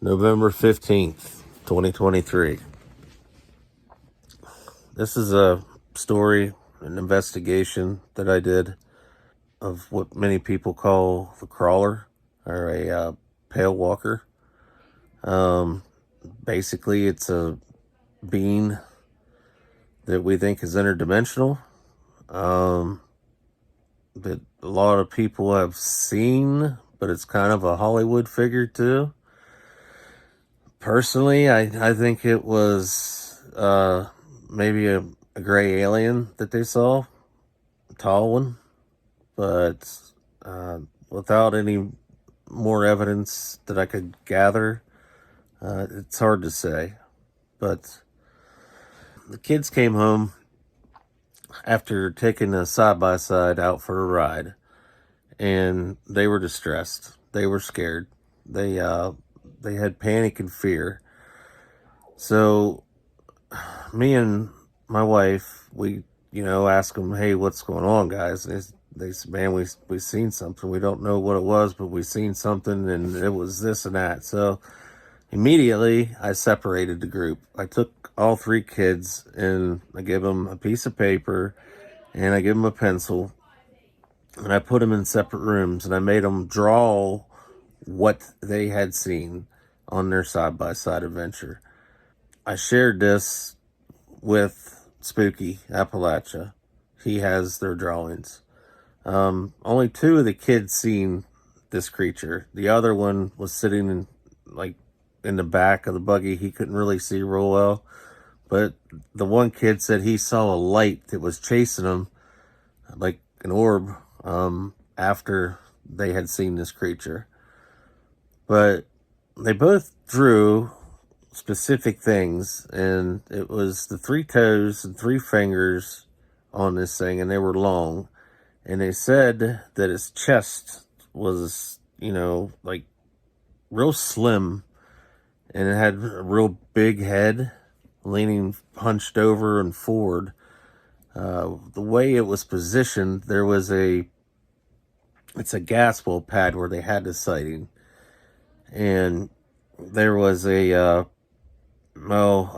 November 15th, 2023. This is a story, an investigation that I did of what many people call the crawler or a pale walker. Basically, it's a being that we think is interdimensional, that a lot of people have seen, but it's kind of a Hollywood figure too. Personally, I think it was maybe a gray alien that they saw, a tall one, but without any more evidence that I could gather, it's hard to say. But the kids came home after taking a side-by-side out for a ride, and they were distressed. They were scared. They had panic and fear. So me and my wife, we asked them, "Hey, what's going on, guys?" And they said, "Man, we seen something. We don't know what it was, but we seen something, and it was this and that." So immediately, I separated the group. I took all three kids and I gave them a piece of paper and I gave them a pencil, and I put them in separate rooms, and I made them draw what they had seen on their side-by-side adventure. I shared this with Spooky Appalachia. He has their drawings. Only two of the kids seen this creature. The other one was sitting in the back of the buggy. He couldn't really see real well, but the one kid said he saw a light that was chasing him like an orb after they had seen this creature. But they both drew specific things, and it was the 3 toes and 3 fingers on this thing, and they were long. And they said that his chest was, like real slim, and it had a real big head leaning hunched over and forward. The way it was positioned, it's a gas well pad where they had the sighting, and there was a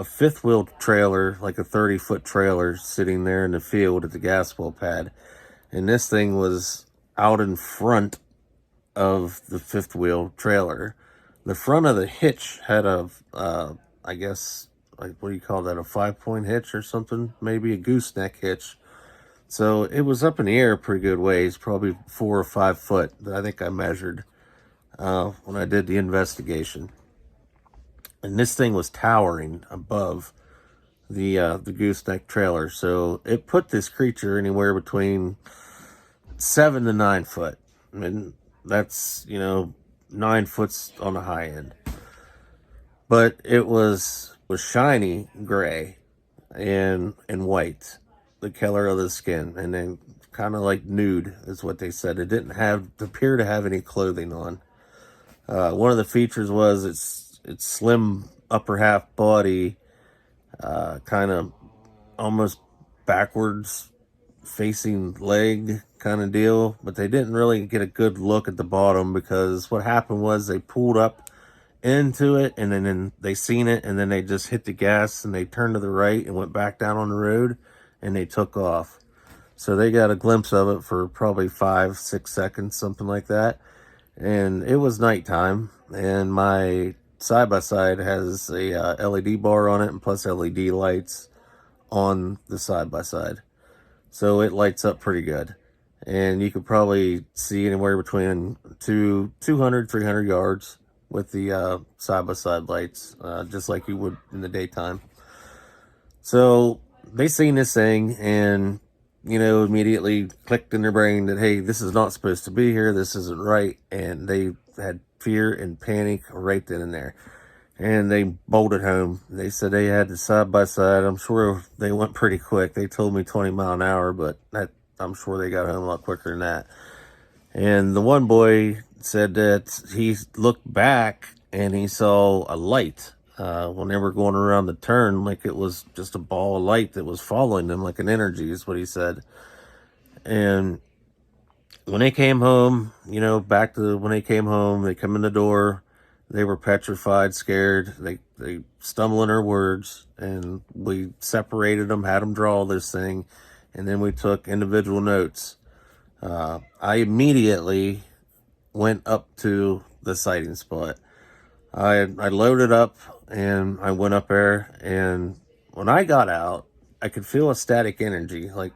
fifth wheel trailer, like a 30-foot trailer, sitting there in the field at the gas well pad, and this thing was out in front of the fifth wheel trailer. The front of the hitch had I guess, like, what do you call that, a 5-point hitch or something, maybe a gooseneck hitch. So it was up in the air a pretty good ways, probably 4 or 5 foot that I think I measured when I did the investigation. And this thing was towering above the gooseneck trailer. So it put this creature anywhere between 7 to 9 foot. I mean, that's, 9 foot's on the high end. But it was shiny gray and white, the color of the skin, and then kind of like nude is what they said. It didn't appear to have any clothing on. One of the features was its slim upper half body, kind of almost backwards facing leg kind of deal, but they didn't really get a good look at the bottom, because what happened was they pulled up into it, and then they seen it, and then they just hit the gas and they turned to the right and went back down on the road, and they took off. So they got a glimpse of it for probably 5-6 seconds, something like that. And it was nighttime, and my side-by-side has a LED bar on it, and plus LED lights on the side-by-side. So it lights up pretty good. And you could probably see anywhere between 200, 300 yards with the side-by-side lights, just like you would in the daytime. So they seen this thing, and immediately clicked in their brain that, hey, this is not supposed to be here, this isn't right, and they had fear and panic right then and there, and they bolted home. They said they had the side-by-side. I'm sure they went pretty quick. They told me 20 mile an hour, but I'm sure they got home a lot quicker than that. And the one boy said that he looked back and he saw a light when they were going around the turn, like it was just a ball of light that was following them, like an energy is what he said. And when they came home, when they came home, they come in the door, They were petrified, scared. They stumbled in our words, and we separated them, had them draw this thing, and then we took individual notes. I immediately went up to the sighting spot. I loaded up and I went up there, and when I got out, I could feel a static energy, like,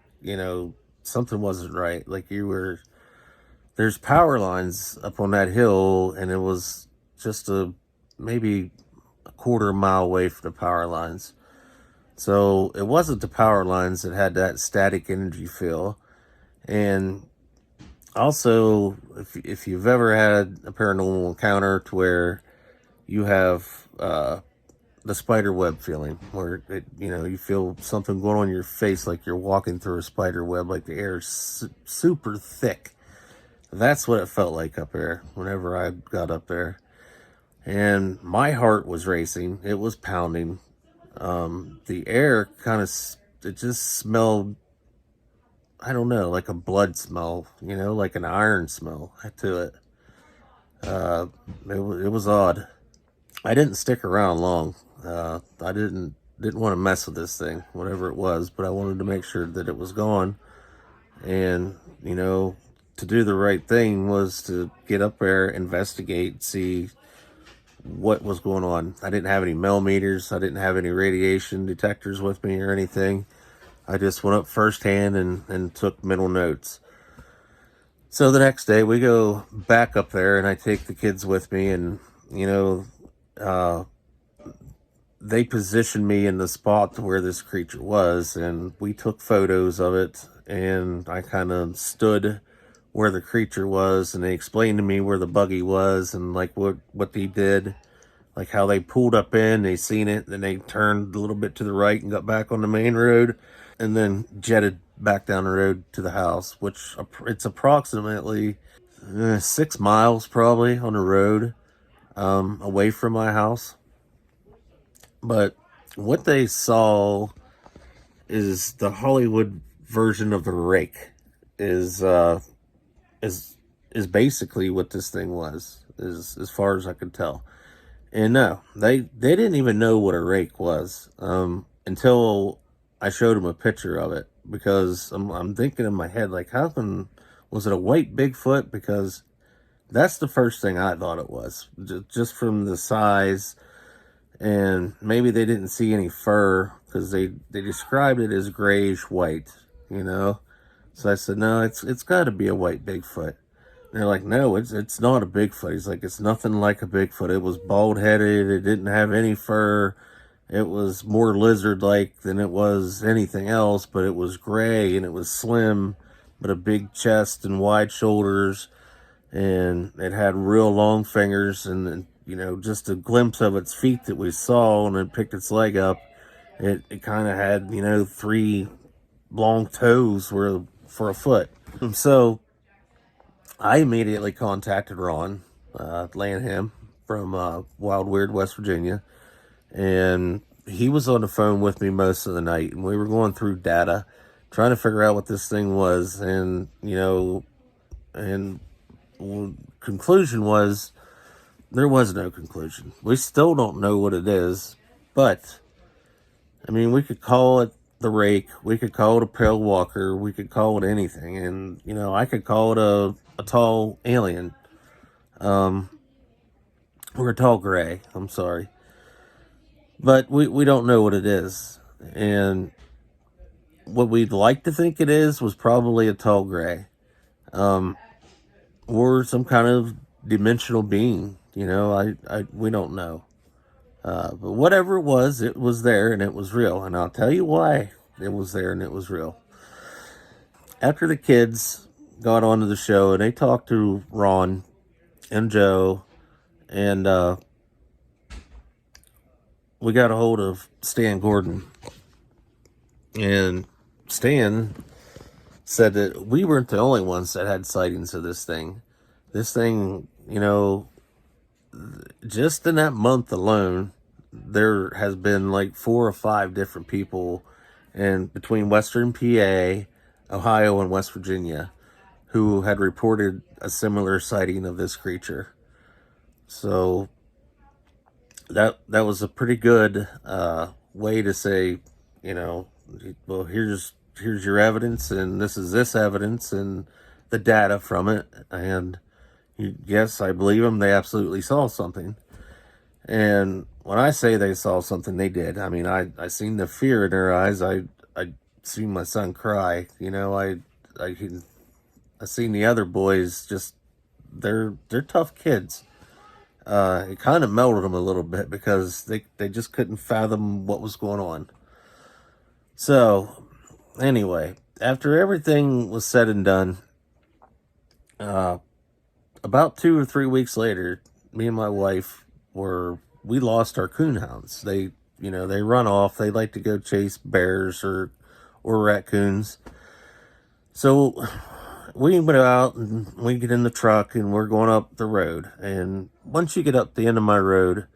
something wasn't right. Like there's power lines up on that hill, and it was just maybe a quarter mile away from the power lines. So it wasn't the power lines that had that static energy feel. And also, if you've ever had a paranormal encounter to where you have the spider web feeling, where you feel something going on in your face, like you're walking through a spider web, like the air is super thick. That's what it felt like up there whenever I got up there. And my heart was racing. It was pounding. The air it just smelled, I don't know, like a blood smell, like an iron smell to it. It was odd. I didn't stick around long. I didn't want to mess with this thing, whatever it was, but I wanted to make sure that it was gone. And, to do the right thing was to get up there, investigate, see what was going on. I didn't have any millimeters. I didn't have any radiation detectors with me or anything. I just went up firsthand and took mental notes. So the next day we go back up there, and I take the kids with me, and, they positioned me in the spot where this creature was, and we took photos of it, and I kind of stood where the creature was, and they explained to me where the buggy was, and like what they did, like how they pulled up in, they seen it, then they turned a little bit to the right and got back on the main road, and then jetted back down the road to the house, which it's approximately 6 miles probably on the road away from my house. But what they saw is the Hollywood version of the rake. Is basically what this thing was, is as far as I could tell. And no, they didn't even know what a rake was until I showed them a picture of it, because I'm thinking in my head, like, was it a white Bigfoot? Because that's the first thing I thought it was, just from the size. And maybe they didn't see any fur, because they described it as grayish white, So I said, no, it's got to be a white Bigfoot. And they're like, no, it's not a Bigfoot. He's like, it's nothing like a Bigfoot. It was bald headed. It didn't have any fur. It was more lizard like than it was anything else, but it was gray and it was slim, but a big chest and wide shoulders, and it had real long fingers, and just a glimpse of its feet that we saw when it picked its leg up. It kind of had 3 long toes for a foot. So I immediately contacted Ron Lanham from Wild Weird, West Virginia, and he was on the phone with me most of the night, and we were going through data, trying to figure out what this thing was, and conclusion was, there was no conclusion. We still don't know what it is, but I mean, we could call it the rake, we could call it a pale walker, we could call it anything, and I could call it a tall alien, or a tall gray. I'm sorry, but we don't know what it is, and what we'd like to think it is was probably a tall gray, or some kind of dimensional being. We don't know. But whatever it was there, and it was real. And I'll tell you why it was there and it was real. After the kids got onto the show and they talked to Ron and Joe, and we got a hold of Stan Gordon. And Stan said that we weren't the only ones that had sightings of this thing. This thing, just in that month alone, there has been like 4 or 5 different people in between Western PA, Ohio, and West Virginia who had reported a similar sighting of this creature. So that was a pretty good way to say, you know, well, here's your evidence, and this evidence, and the data from it, and yes, I believe them. They absolutely saw something, and when I say they saw something, they did. I mean, I seen the fear in their eyes. I seen my son cry. You know, I I seen the other boys just they're tough kids. It kind of melted them a little bit because they just couldn't fathom what was going on. So, anyway, after everything was said and done, uh, about 2 or 3 weeks later, me and my wife we lost our coonhounds. They run off. They like to go chase bears or raccoons. So we went out and we get in the truck and we're going up the road. And once you get up the end of my road,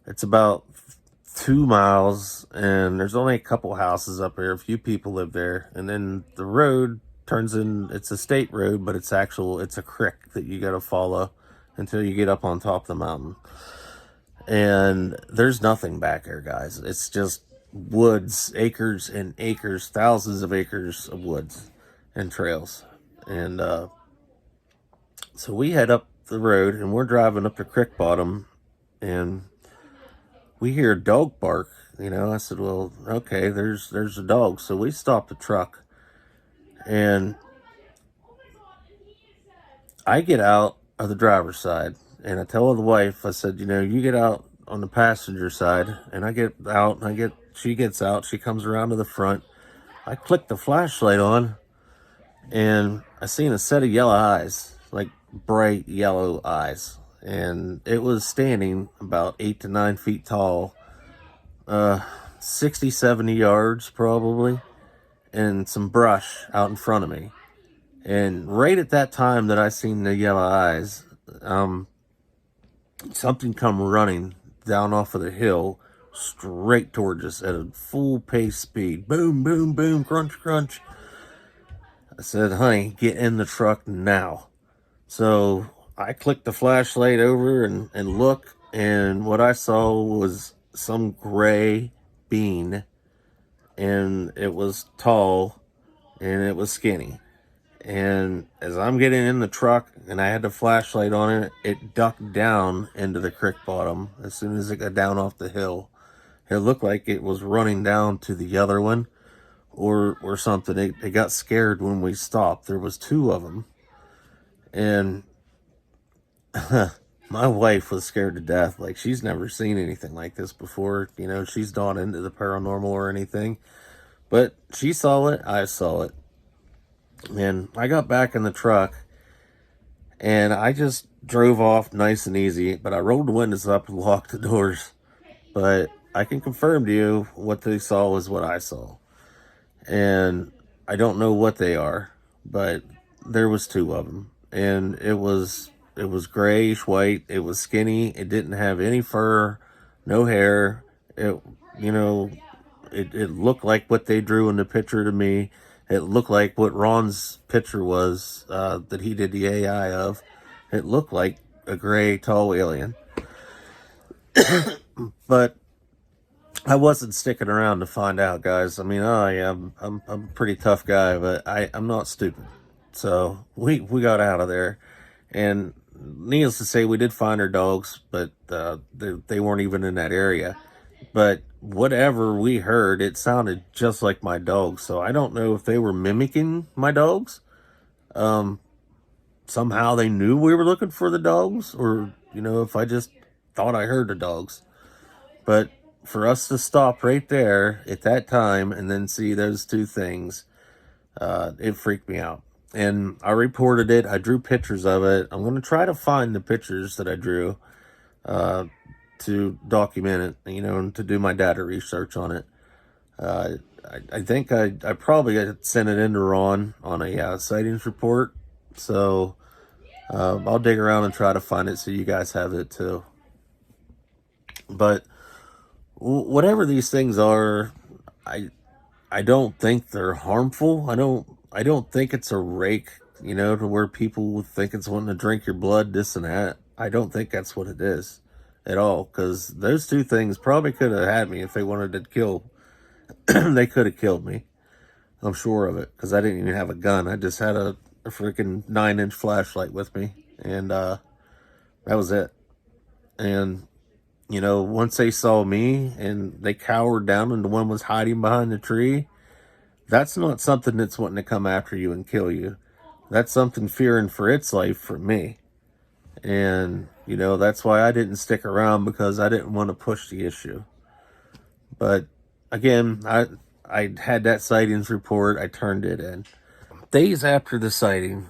it's about 2 miles, and there's only a couple houses up there. A few people live there, and then the road turns in. It's a state road, but it's a creek that you got to follow until you get up on top of the mountain. And there's nothing back there, guys. It's just woods, acres and acres, thousands of acres of woods and trails. And so we head up the road, and we're driving up the creek bottom, and we hear a dog bark. I said, well, okay, there's a dog. So we stopped the truck, and I get out of the driver's side, and I tell the wife, I said, you get out on the passenger side, and I get out, and she gets out, she comes around to the front. I click the flashlight on, and I seen a set of yellow eyes, like bright yellow eyes, and it was standing about 8 to 9 feet tall, 60, 70 yards probably, and some brush out in front of me. And right at that time that I seen the yellow eyes, something come running down off of the hill straight towards us at a full pace speed. Boom, boom, boom, crunch, crunch. I said, honey, get in the truck now. So I clicked the flashlight over and look, and what I saw was some gray being, and it was tall and it was skinny. And as I'm getting in the truck and I had the flashlight on it, it ducked down into the creek bottom as soon as it got down off the hill. It looked like it was running down to the other one or something. It got scared when we stopped. There was two of them. And my wife was scared to death. Like, she's never seen anything like this before. She's not into the paranormal or anything. But she saw it. I saw it. And I got back in the truck, and I just drove off nice and easy. But I rolled the windows up and locked the doors. But I can confirm to you what they saw was what I saw. And I don't know what they are, but there was two of them. And it was grayish white. It was skinny. It didn't have any fur, no hair. It looked like what they drew in the picture to me. It looked like what Ron's picture was that he did the AI of. It looked like a gray, tall alien. But I wasn't sticking around to find out, guys. I mean, I'm a pretty tough guy, but I'm not stupid. So we got out of there, and needless to say, we did find our dogs, but they weren't even in that area. But whatever we heard, it sounded just like my dogs. So I don't know if they were mimicking my dogs. Somehow they knew we were looking for the dogs, or if I just thought I heard the dogs. But for us to stop right there at that time and then see those two things, it freaked me out. And I reported it. I drew pictures of it. I'm going to try to find the pictures that I drew to document it, and to do my data research on it. I think I probably sent it in to Ron on a sightings report. So I'll dig around and try to find it so you guys have it too. But whatever these things are, I don't think they're harmful. I don't think it's a rake, to where people think it's wanting to drink your blood, this and that. I don't think that's what it is. at all, because those two things probably could have had me if they wanted to kill. They could have killed me. I'm sure of it, because I didn't even have a gun. I just had a freaking 9-inch flashlight with me, and that was it. And once they saw me and they cowered down and the one was hiding behind the tree, that's not something that's wanting to come after you and kill you. That's something fearing for its life for me. And, that's why I didn't stick around, because I didn't want to push the issue. But again, I had that sightings report. I turned it in. Days after the sighting,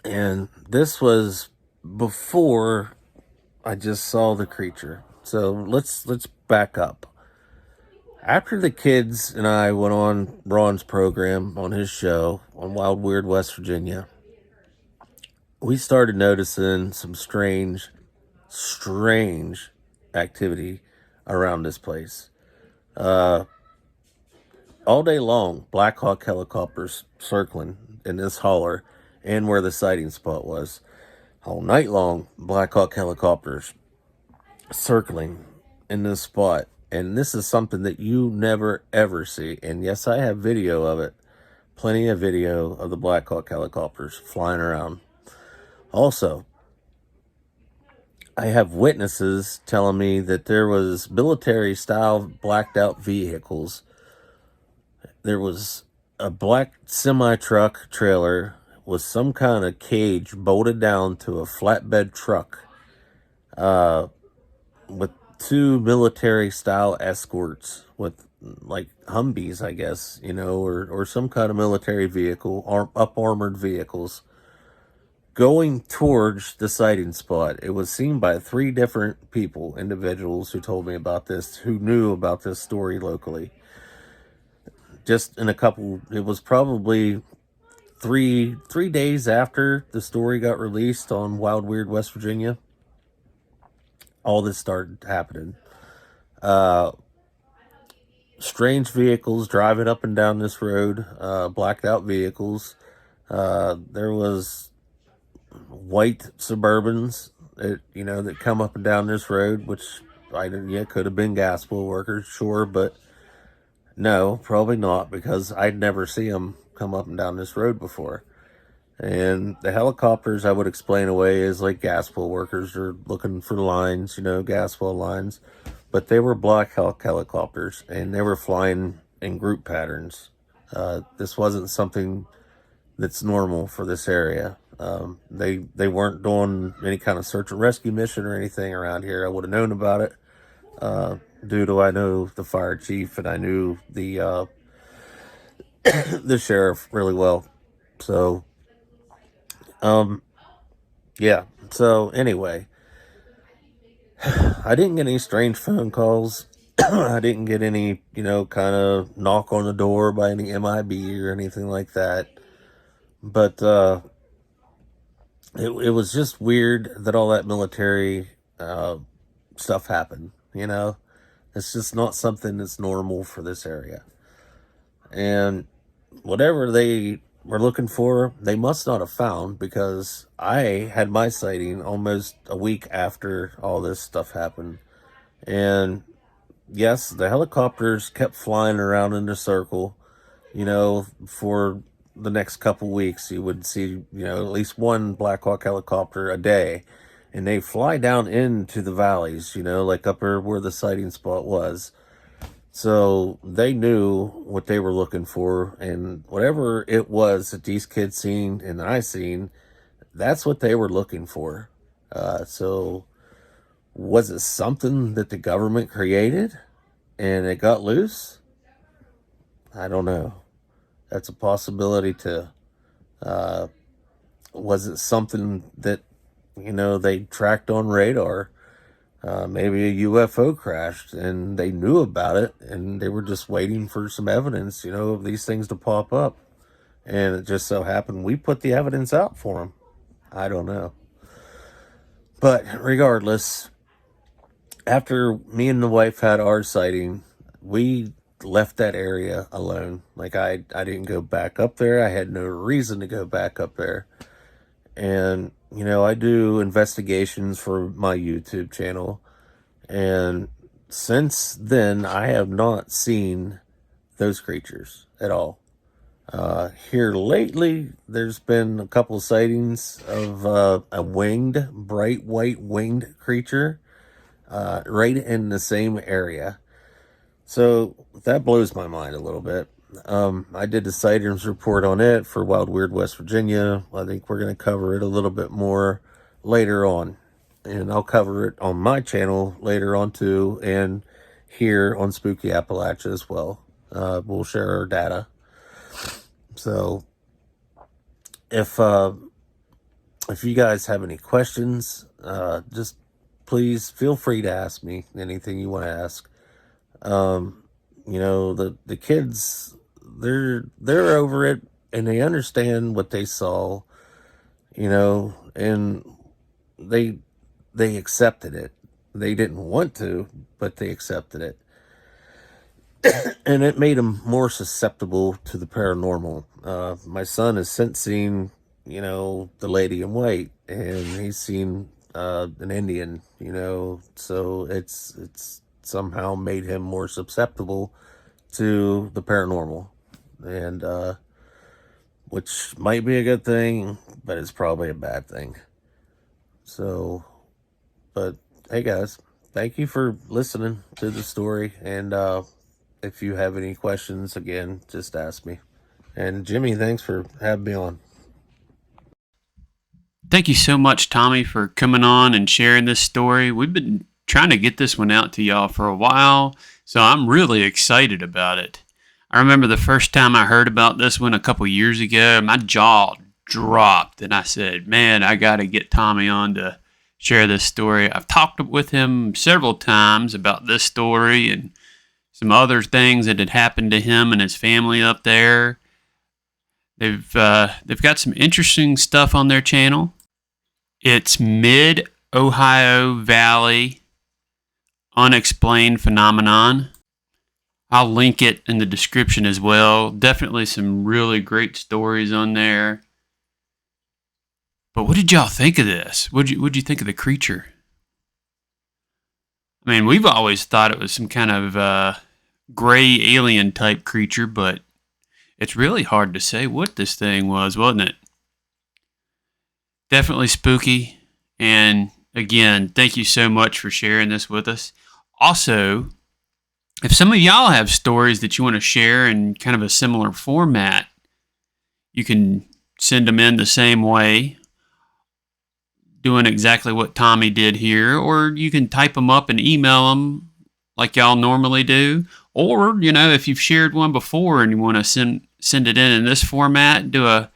and this was before I just saw the creature. So let's back up. After the kids and I went on Ron's program on his show on Wild Weird West Virginia, we started noticing some strange activity around this place. All day long, Black Hawk helicopters circling in this holler and where the sighting spot was. All night long, Black Hawk helicopters circling in this spot. And this is something that you never ever see. And yes, I have video of it. Plenty of video of the Black Hawk helicopters flying around. Also, I have witnesses telling me that there was military-style blacked-out vehicles. There was a black semi-truck trailer with some kind of cage bolted down to a flatbed truck with two military-style escorts with, like, Humvees, I guess, or some kind of military vehicle, up-armored vehicles, going towards the sighting spot. It was seen by 3 different individuals who told me about this, who knew about this story locally. Just in it was probably three days after the story got released on Wild Weird West Virginia, all this started happening. Strange vehicles driving up and down this road, blacked out vehicles. There was white Suburbans that come up and down this road, which could have been gas well workers, sure, but no, probably not, because I'd never see them come up and down this road before. And the helicopters I would explain away as like gas well workers are looking for lines, gas well lines, but they were Black Hawk helicopters, and they were flying in group patterns. This wasn't something that's normal for this area. They weren't doing any kind of search and rescue mission or anything around here. I would have known about it, due to I know the fire chief, and I knew the the sheriff really well. So, yeah. So anyway, I didn't get any strange phone calls. I didn't get any, kind of knock on the door by any MIB or anything like that. But it was just weird that all that military stuff happened. It's just not something that's normal for this area. And whatever they were looking for, they must not have found, because I had my sighting almost a week after all this stuff happened. And yes, the helicopters kept flying around in a circle, for the next couple weeks. You would see, at least one Black Hawk helicopter a day, and they fly down into the valleys, like up where the sighting spot was. So they knew what they were looking for, and whatever it was that these kids seen and I seen, that's what they were looking for. So was it something that the government created and it got loose? I don't know. That's a possibility too. Was it something that, they tracked on radar? Maybe a UFO crashed and they knew about it and they were just waiting for some evidence, of these things to pop up. And it just so happened we put the evidence out for them. I don't know. But regardless, after me and the wife had our sighting, we left that area alone. Like, I didn't go back up there. I had no reason to go back up there. And, I do investigations for my YouTube channel. And since then, I have not seen those creatures at all. Here lately, there's been a couple sightings of a winged, bright white winged creature right in the same area. So that blows my mind a little bit. I did the sightings report on it for Wild Weird West Virginia. I think we're going to cover it a little bit more later on. And I'll cover it on my channel later on too, and here on Spooky Appalachia as well. We'll share our data. So if you guys have any questions, just please feel free to ask me anything you want to ask. The kids, they're over it, and they understand what they saw, and they accepted it. They didn't want to, but they accepted it. And it made them more susceptible to the paranormal. My son has since seen, the lady in white, and he's seen an Indian, so it's somehow made him more susceptible to the paranormal, and which might be a good thing, but it's probably a bad thing. So, but hey guys, thank you for listening to the story, and if you have any questions, again, just ask me. And Jimmy, thanks for having me on. Thank you so much, Tommy, for coming on and sharing this story. We've been trying to get this one out to y'all for a while, so I'm really excited about it. I remember the first time I heard about this one a couple years ago, my jaw dropped, and I said, man, I got to get Tommy on to share this story. I've talked with him several times about this story and some other things that had happened to him and his family up there. They've got some interesting stuff on their channel. It's Mid Ohio Valley Unexplained Phenomenon. I'll link it in the description as well. Definitely some really great stories on there. But what did y'all think of this? What'd you think of the creature? I mean, we've always thought it was some kind of gray alien type creature, but it's really hard to say what this thing was, wasn't it? Definitely spooky. And again, thank you so much for sharing this with us. Also, if some of y'all have stories that you want to share in kind of a similar format, you can send them in the same way, doing exactly what Tommy did here, or you can type them up and email them like y'all normally do. Or, if you've shared one before and you want to send it in this format, do a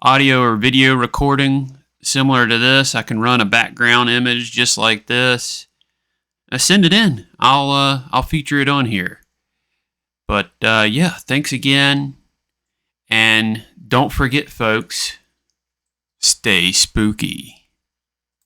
audio or video recording similar to this. I can run a background image just like this. Send it in. I'll feature it on here. But yeah, thanks again, and don't forget, folks, stay spooky.